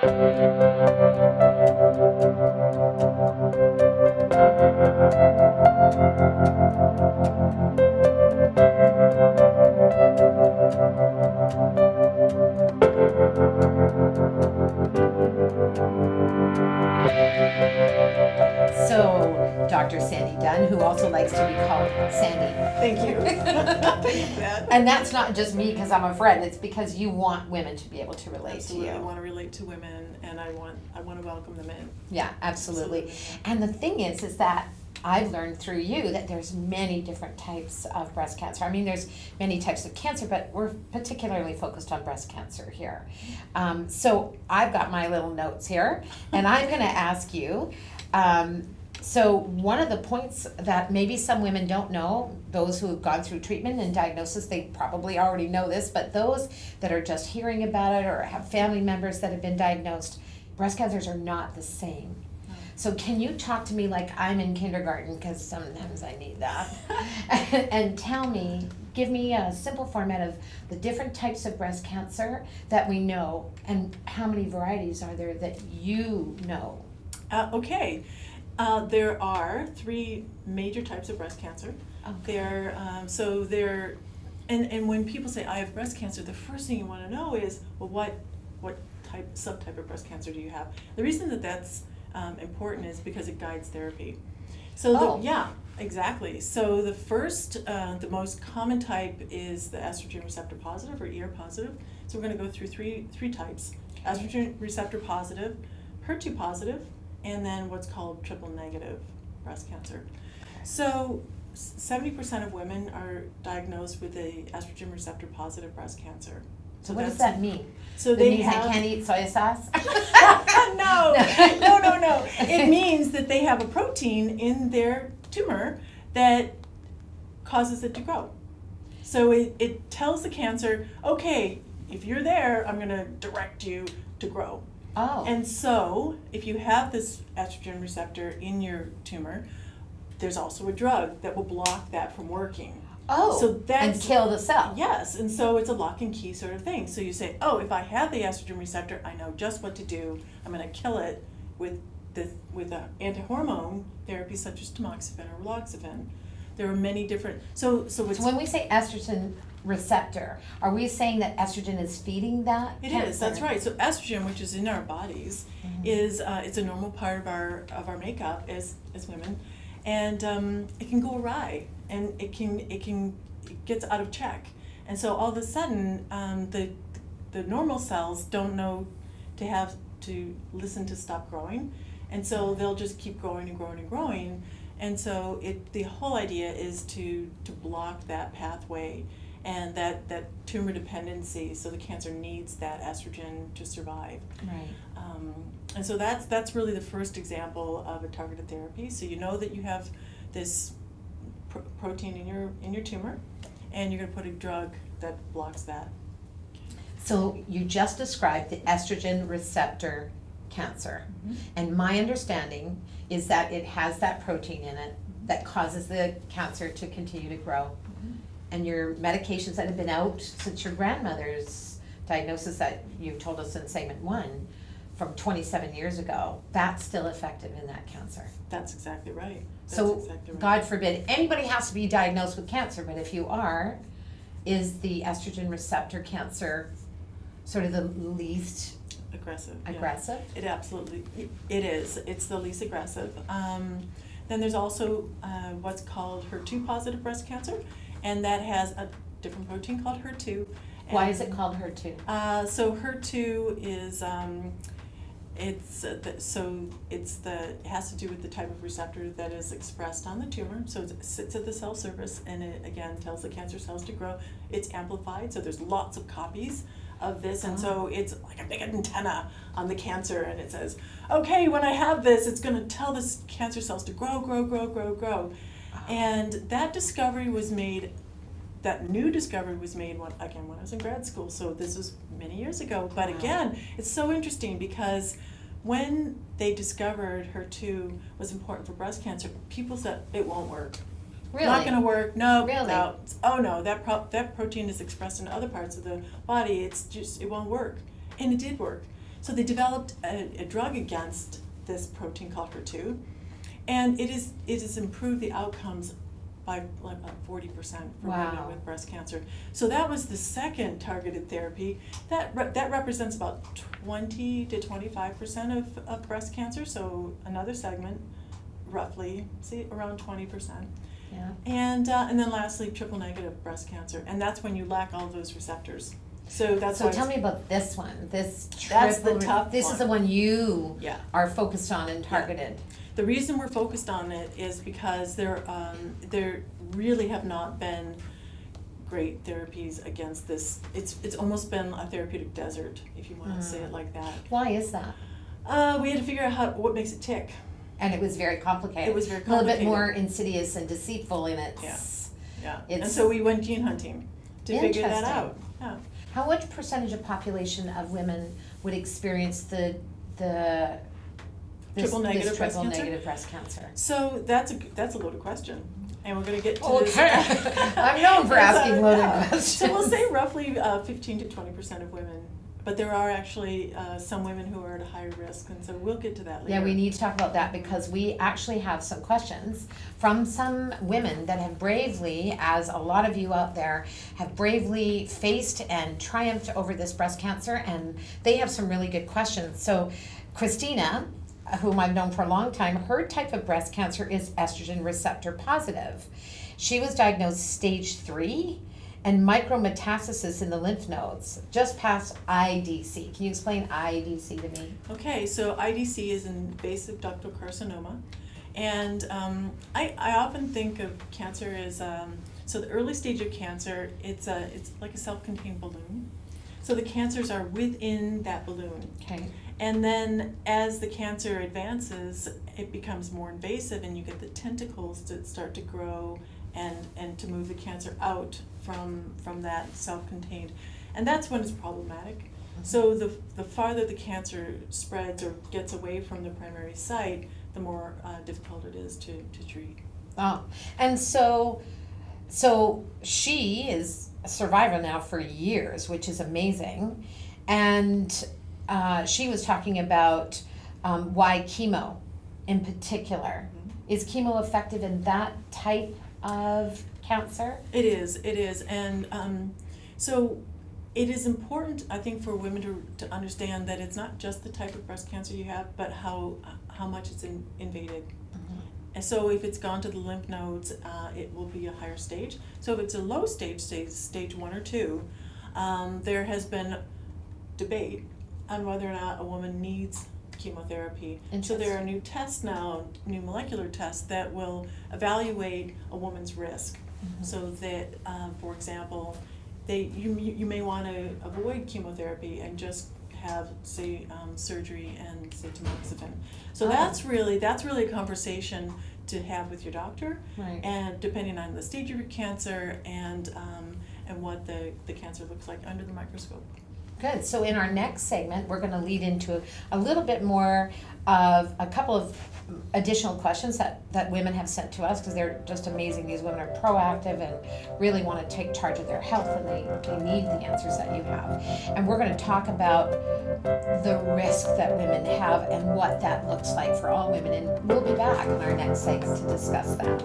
So, Dr. Sandy Dunn, who also likes to be called Sandy. Thank you. Thank you for that. And that's not just me because I'm a friend, it's because you want women to be able to relate Absolutely. to I you. want to relate to women, and I want to welcome them in. Yeah, absolutely. And the thing is that I've learned through you that there's many different types of breast cancer. I mean, there's many types of cancer, but we're particularly focused on breast cancer here. So I've got my little notes here, and I'm going to ask you, so one of the points that maybe some women don't know, those who have gone through treatment and diagnosis, they probably already know this, but those that are just hearing about it or have family members that have been diagnosed, breast cancers are not the same. So can you talk to me like I'm in kindergarten, because sometimes I need that, and tell me, give me a simple format of the different types of breast cancer that we know, and how many varieties are there that you know? Okay. There are 3 major types of breast cancer. Okay. And when people say I have breast cancer, the first thing you want to know is, well, what subtype of breast cancer do you have? The reason that that's important is because it guides therapy. So yeah, exactly. So the first, the most common type is the estrogen receptor positive or ER positive. So we're going to go through three types: estrogen receptor positive, HER2 positive, and then what's called triple negative breast cancer. So 70% of women are diagnosed with a estrogen receptor positive breast cancer. So what does that mean? So That means I can't eat soy sauce? No. It means that they have a protein in their tumor that causes it to grow. So it tells the cancer, okay, if you're there, I'm going to direct you to grow. Oh. And so if you have this estrogen receptor in your tumor, there's also a drug that will block that from working. Oh, so that's, and kill the cell. Yes, and so it's a lock and key sort of thing. So you say, oh, if I have the estrogen receptor, I know just what to do. I'm going to kill it with anti-hormone therapy such as tamoxifen or raloxifene. There are many different. So when we say estrogen receptor, are we saying that estrogen is feeding that? It is. That's right. So estrogen, which is in our bodies, is it's a normal part of our makeup as women, and it can go awry. And it gets out of check, and so all of a sudden the normal cells don't know to listen to stop growing, and so they'll just keep growing and growing and growing, and so the whole idea is to block that pathway and that tumor dependency. So the cancer needs that estrogen to survive. Right. And so that's really the first example of a targeted therapy. So you know that you have this protein in your tumor, and you're going to put a drug that blocks that. So you just described the estrogen receptor cancer, and my understanding is that it has that protein in it that causes the cancer to continue to grow. And your medications that have been out since your grandmother's diagnosis that you told us in segment 1 from 27 years ago, that's still effective in that cancer. That's exactly right. God forbid anybody has to be diagnosed with cancer, but if you are, is the estrogen receptor cancer sort of the least aggressive? Aggressive? Yeah. It absolutely, it is. It's the least aggressive. Then there's also what's called HER2 positive breast cancer, and that has a different protein called HER2. Why is it called HER2? So HER2 is it has to do with the type of receptor that is expressed on the tumor. So it sits at the cell surface, and it again tells the cancer cells to grow. It's amplified, so there's lots of copies of this, and so it's like a big antenna on the cancer, and it says, okay, when I have this, it's going to tell the cancer cells to grow. And that discovery was made. That new discovery was made when I was in grad school, so this was many years ago. But again, it's so interesting because when they discovered HER2 was important for breast cancer, people said it won't work. Really? Not going to work. No. Really? No. Oh no, that protein is expressed in other parts of the body. It won't work, and it did work. So they developed a drug against this protein called HER2, and it has improved the outcomes by like about 40% for women with breast cancer. So that was the second targeted therapy. That represents about 20 to 25% of breast cancer, so another segment, roughly, say around 20%. Yeah. And then lastly, triple negative breast cancer, and that's when you lack all those receptors. So that's So why tell me about this one. This That's the tough This one. is the one you Yeah. are focused on and targeted. The reason we're focused on it is because there really have not been great therapies against this. It's almost been a therapeutic desert, if you want to say it like that. Why is that? We had to figure out what makes it tick. And it was very complicated. It was very A little bit complicated. more insidious and deceitful in its. Yeah. And It's so we went gene hunting to figure that Interesting. out. Yeah. How much percentage of population of women would experience this Triple negative breast triple cancer? negative breast cancer? So that's a loaded question, and we're going to get to this. Okay. I'm known for asking loaded questions. So we'll say roughly 15 to 20% of women, but there are actually some women who are at a higher risk, and so we'll get to that later. Yeah, we need to talk about that because we actually have some questions from some women that have bravely, as a lot of you out there, have bravely faced and triumphed over this breast cancer, and they have some really good questions. So Christina, whom I've known for a long time, her type of breast cancer is estrogen receptor positive. She was diagnosed stage 3 and micrometastasis in the lymph nodes, just past IDC. Can you explain IDC to me? Okay, so IDC is invasive ductal carcinoma, and I often think of cancer as so the early stage of cancer. It's like a self-contained balloon. So the cancers are within that balloon. Okay. And then as the cancer advances, it becomes more invasive, and you get the tentacles that start to grow and to move the cancer out from that self-contained. And that's when it's problematic. Mm-hmm. So the farther the cancer spreads or gets away from the primary site, the more difficult it is to treat. Oh, and so she is a survivor now for years, which is amazing. And she was talking about why chemo in particular. Mm-hmm. Is chemo effective in that type of cancer? It is, and so it is important, I think, for women to understand that it's not just the type of breast cancer you have, but how much it's invaded. Mm-hmm. And so if it's gone to the lymph nodes, it will be a higher stage. So if it's a low stage, say stage 1 or 2, there has been debate on whether or not a woman needs chemotherapy. So there are new tests now, new molecular tests that will evaluate a woman's risk. Mm-hmm. So that, for example, you may want to avoid chemotherapy and just have, say, surgery and, say, tamoxifen. So that's really a conversation to have with your doctor, right. And depending on the stage of your cancer and what the cancer looks like under the microscope. Good. So in our next segment, we're going to lead into a little bit more of a couple of additional questions that women have sent to us, because they're just amazing. These women are proactive and really want to take charge of their health, and they need the answers that you have. And we're going to talk about the risk that women have and what that looks like for all women. And we'll be back in our next segment to discuss that.